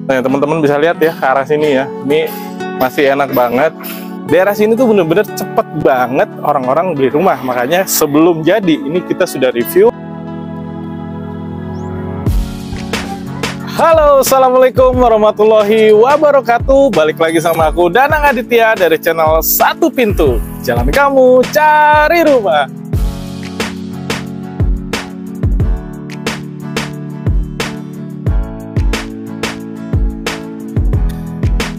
Nah, teman-teman bisa lihat ya ke arah sini ya. Ini masih enak banget. Daerah sini tuh bener-bener cepet banget orang-orang beli rumah. Makanya sebelum jadi, ini kita sudah review. Halo, assalamualaikum warahmatullahi wabarakatuh. Balik lagi sama aku Danang Aditya dari channel Satu Pintu. Jalan kamu cari rumah.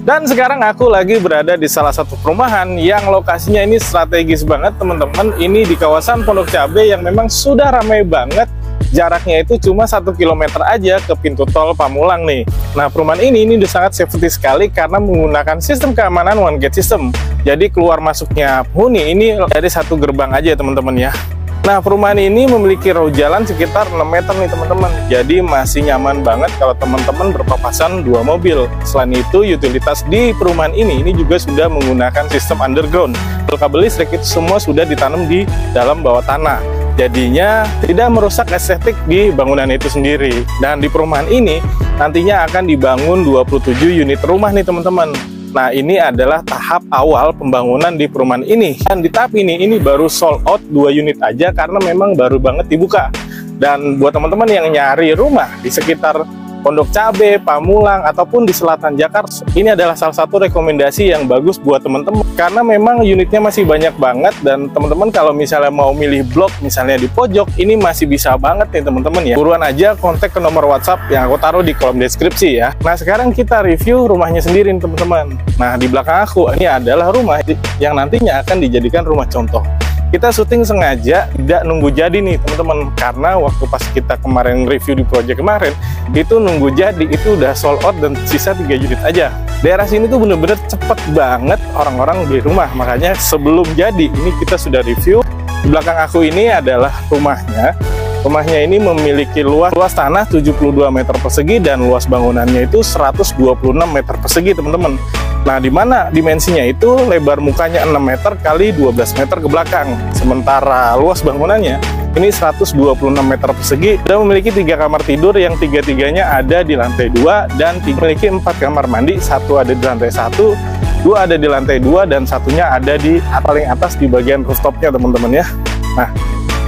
Dan sekarang aku lagi berada di salah satu perumahan yang lokasinya ini strategis banget teman-teman. Ini di kawasan Pondok Cabe yang memang sudah ramai banget. Jaraknya itu cuma 1 km aja ke pintu tol Pamulang nih. Nah, perumahan ini udah sangat safety sekali karena menggunakan sistem keamanan one gate system. Jadi keluar masuknya penghuni ini dari satu gerbang aja teman-teman ya. Nah, perumahan ini memiliki raut jalan sekitar 6 meter nih teman-teman. Jadi masih nyaman banget kalau teman-teman berpapasan 2 mobil. Selain itu, utilitas di perumahan ini juga sudah menggunakan sistem underground. Kabel listrik itu semua sudah ditanam di dalam bawah tanah. Jadinya tidak merusak estetik di bangunan itu sendiri. Dan di perumahan ini nantinya akan dibangun 27 unit rumah nih teman-teman. Nah, ini adalah tahap awal pembangunan di perumahan ini. Dan di tahap ini baru sold out 2 unit aja karena memang baru banget dibuka. Dan buat teman-teman yang nyari rumah di sekitar Pondok Cabe, Pamulang, ataupun di selatan Jakarta, ini adalah salah satu rekomendasi yang bagus buat teman-teman karena memang unitnya masih banyak banget. Dan teman-teman kalau misalnya mau milih blok misalnya di pojok, ini masih bisa banget nih teman-teman ya. Buruan aja kontak ke nomor WhatsApp yang aku taruh di kolom deskripsi ya. Nah, sekarang kita review rumahnya sendiri nih teman-teman. Nah, di belakang aku ini adalah rumah yang nantinya akan dijadikan rumah contoh. Kita syuting sengaja tidak nunggu jadi nih teman-teman, karena waktu pas kita kemarin review di project kemarin itu nunggu jadi itu udah sold out dan sisa 3 unit aja. Daerah sini tuh bener-bener cepet banget orang-orang beli rumah, makanya sebelum jadi ini kita sudah review. Di belakang aku ini adalah rumahnya. Rumahnya ini memiliki luas tanah 72 meter persegi dan luas bangunannya itu 126 meter persegi teman-teman. Nah, di mana dimensinya itu lebar mukanya 6 meter kali 12 meter ke belakang. Sementara luas bangunannya ini 126 meter persegi dan memiliki 3 kamar tidur yang 3-3-nya ada di lantai 2 dan memiliki 4 kamar mandi, 1 ada di lantai 1, 2 ada di lantai 2 dan satunya ada di paling atas di bagian rooftopnya teman-teman ya. Nah,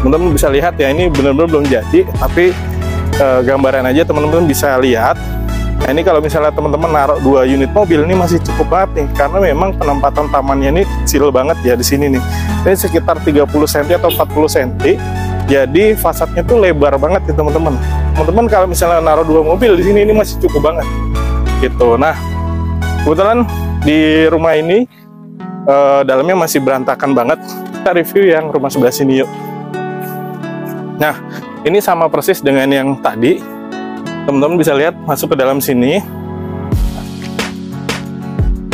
teman-teman bisa lihat ya, ini benar-benar belum jadi, tapi gambaran aja teman-teman bisa lihat. Nah, ini kalau misalnya teman-teman naruh 2 unit mobil ini masih cukup banget nih, karena memang penempatan tamannya ini kecil banget ya di sini nih. Ini sekitar 30 cm atau 40 cm. Jadi fasadnya tuh lebar banget ya teman-teman. Teman-teman kalau misalnya naruh 2 mobil di sini ini masih cukup banget. Gitu. Nah, kebetulan di rumah ini dalamnya masih berantakan banget. Kita review yang rumah sebelah sini yuk. Nah, ini sama persis dengan yang tadi. Teman-teman bisa lihat masuk ke dalam sini.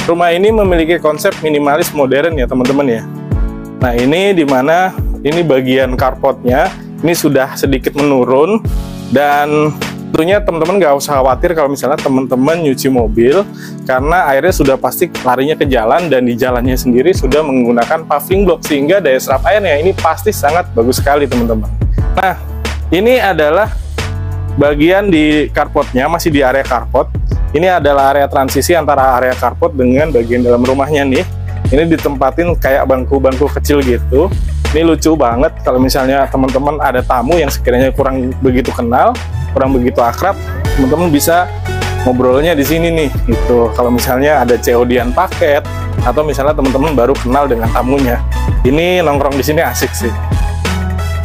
Rumah ini memiliki konsep minimalis modern ya teman-teman ya. Nah, ini dimana ini bagian carportnya ini sudah sedikit menurun. Dan tentunya teman-teman nggak usah khawatir kalau misalnya teman-teman nyuci mobil, karena airnya sudah pasti larinya ke jalan dan di jalannya sendiri sudah menggunakan paving block sehingga daya serap airnya ini pasti sangat bagus sekali teman-teman. Nah, ini adalah bagian di carportnya, masih di area carport. Ini adalah area transisi antara area carport dengan bagian dalam rumahnya nih. Ini ditempatin kayak bangku-bangku kecil gitu. Ini lucu banget kalau misalnya teman-teman ada tamu yang sekiranya kurang begitu kenal, kurang begitu akrab, teman-teman bisa ngobrolnya di sini nih gitu. Kalau misalnya ada COD-an paket atau misalnya teman-teman baru kenal dengan tamunya, ini nongkrong di sini asik sih.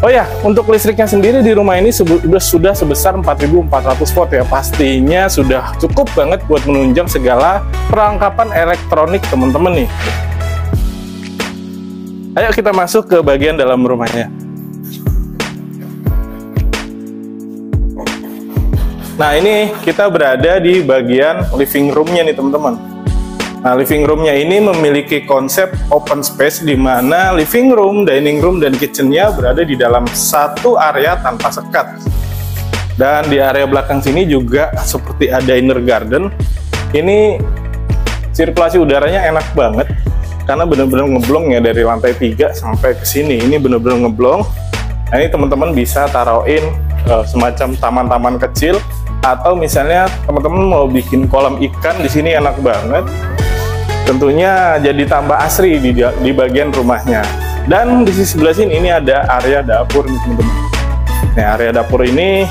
Oh ya, untuk listriknya sendiri di rumah ini sudah sebesar 4.400 watt ya. Pastinya sudah cukup banget buat menunjang segala perlengkapan elektronik teman-teman nih. Ayo kita masuk ke bagian dalam rumahnya. Nah, ini kita berada di bagian living room-nya nih teman-teman. Nah, living room-nya ini memiliki konsep open space di mana living room, dining room, dan kitchen-nya berada di dalam satu area tanpa sekat. Dan di area belakang sini juga seperti ada inner garden. Ini sirkulasi udaranya enak banget karena benar-benar ngeblong ya dari lantai 3 sampai ke sini. Ini benar-benar ngeblong. Nah, ini teman-teman bisa taruhin semacam taman-taman kecil atau misalnya teman-teman mau bikin kolam ikan di sini enak banget. Tentunya jadi tambah asri di bagian rumahnya. Dan di sisi sebelah sini ini ada area dapur nih teman-teman. Nah, area dapur ini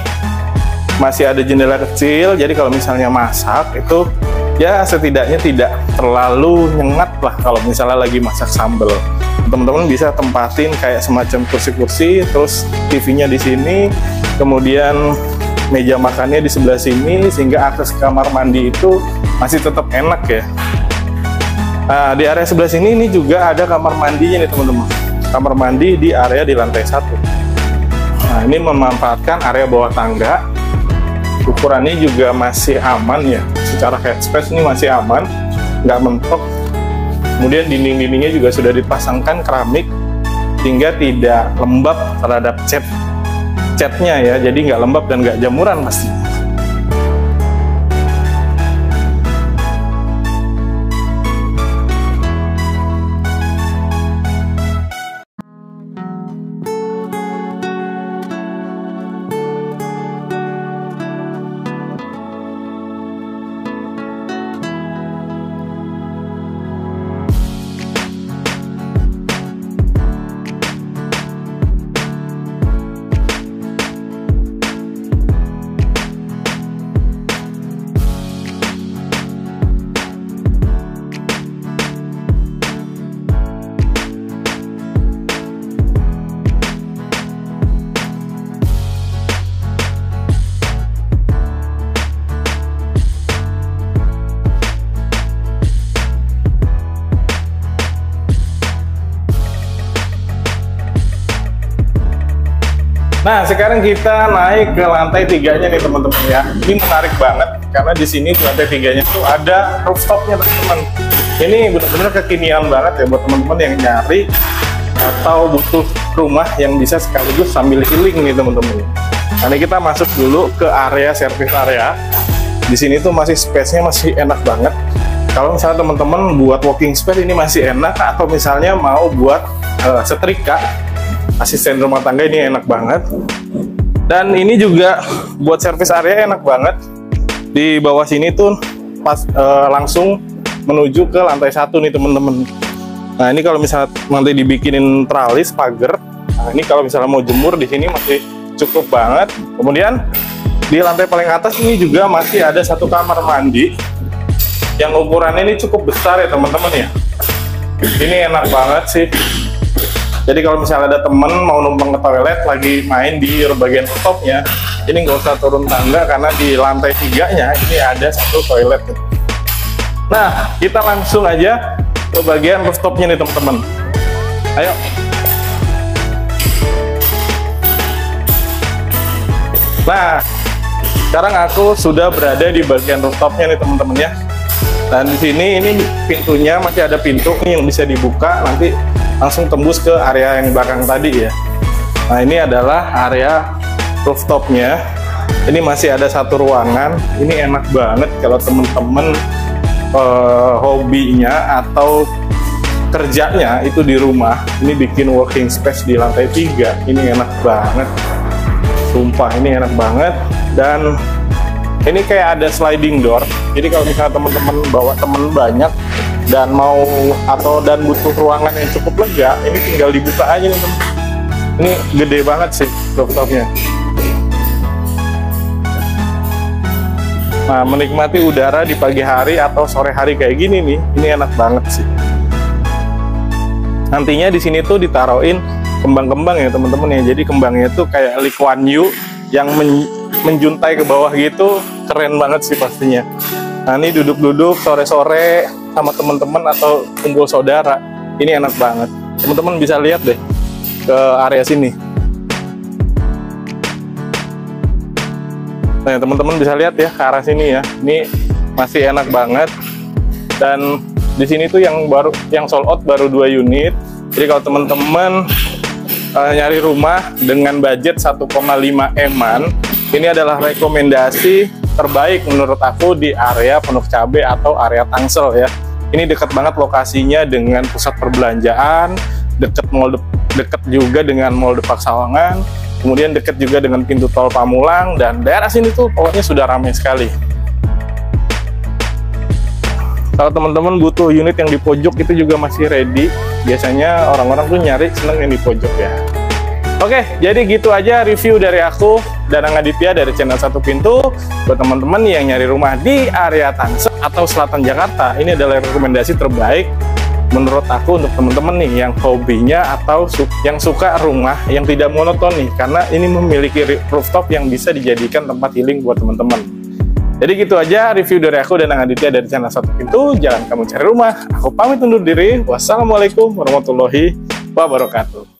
masih ada jendela kecil, jadi kalau misalnya masak itu ya setidaknya tidak terlalu nyengat lah kalau misalnya lagi masak sambal. Teman-teman bisa tempatin kayak semacam kursi-kursi, terus TV-nya di sini, kemudian meja makannya di sebelah sini, sehingga akses kamar mandi itu masih tetap enak ya. Nah, di area sebelah sini ini juga ada kamar mandinya nih teman-teman. Kamar mandi di area di lantai 1. Nah, ini memanfaatkan area bawah tangga. Ukurannya juga masih aman ya. Secara headspace ini masih aman, nggak mentok. Kemudian dinding-dindingnya juga sudah dipasangkan keramik sehingga tidak lembab terhadap catnya ya. Jadi nggak lembab dan nggak jamuran pastinya. Nah, sekarang kita naik ke lantai 3-nya nih teman-teman ya. Ini menarik banget karena di sini di lantai 3-nya tuh ada rooftopnya teman-teman. Ini benar-benar kekinian banget ya buat teman-teman yang nyari atau butuh rumah yang bisa sekaligus sambil healing nih teman-teman. Nah, ini kita masuk dulu ke area service area. Di sini tuh masih space-nya masih enak banget. Kalau misalnya teman-teman buat walking space ini masih enak, atau misalnya mau buat setrika, asisten rumah tangga ini enak banget. Dan ini juga buat service area enak banget. Di bawah sini tuh langsung menuju ke lantai 1 nih teman-teman. Nah, ini kalau misalnya nanti dibikinin tralis pagar, nah ini kalau misalnya mau jemur di sini masih cukup banget. Kemudian di lantai paling atas ini juga masih ada satu kamar mandi yang ukurannya ini cukup besar ya teman-teman ya. Ini enak banget sih. Jadi kalau misalnya ada temen mau numpang ke toilet lagi main di bagian rooftopnya, ini nggak usah turun tangga karena di lantai 3-nya ini ada satu toilet. Nah, kita langsung aja ke bagian rooftopnya nih teman-teman. Ayo. Nah, sekarang aku sudah berada di bagian rooftopnya nih teman-teman ya. Dan di sini ini pintunya masih ada pintu nih yang bisa dibuka, nanti langsung tembus ke area yang belakang tadi ya. Nah, ini adalah area rooftopnya. Ini masih ada satu ruangan. Ini enak banget kalau temen-temen hobinya atau kerjanya itu di rumah. Ini bikin working space di lantai 3. Ini enak banget. Sumpah ini enak banget. Dan ini kayak ada sliding door. Jadi kalau misalnya teman-teman bawa temen banyak dan mau dan butuh ruangan yang cukup lega, ini tinggal dibuka aja nih teman. Ini gede banget sih rooftopnya. Nah, menikmati udara di pagi hari atau sore hari kayak gini nih, ini enak banget sih. Nantinya di sini tuh ditaruhin kembang-kembang ya teman-teman ya. Jadi kembangnya tuh kayak Lee Kuan Yew yang menjuntai ke bawah gitu, keren banget sih pastinya. Nah, ini duduk-duduk sore-sore sama teman-teman atau kumpul saudara, ini enak banget. Teman-teman bisa lihat deh ke area sini. Nah, teman-teman bisa lihat ya ke arah sini ya. Ini masih enak banget. Dan di sini tuh yang sold out baru 2 unit. Jadi kalau teman-teman nyari rumah dengan budget 1,5 M-an, ini adalah rekomendasi terbaik menurut aku di area Pondok Cabe atau area Tangsel ya. Ini dekat banget lokasinya dengan pusat perbelanjaan, dekat juga dengan Mall Depak Sawangan. kemudian dekat juga dengan pintu tol Pamulang, dan daerah sini tuh pokoknya sudah ramai sekali. Kalau teman-teman butuh unit yang di pojok itu juga masih ready. Biasanya orang-orang tuh nyari seneng yang di pojok ya. Oke, jadi gitu aja review dari aku, Danang Aditya dari channel Satu Pintu. Buat teman-teman yang nyari rumah di area Tangsel atau selatan Jakarta, ini adalah rekomendasi terbaik menurut aku untuk teman-teman nih yang hobinya atau yang suka rumah yang tidak monoton nih, karena ini memiliki rooftop yang bisa dijadikan tempat healing buat teman-teman. Jadi gitu aja review dari aku, Danang Aditya dari channel Satu Pintu. Jangan kamu cari rumah. Aku pamit undur diri. Wassalamualaikum warahmatullahi wabarakatuh.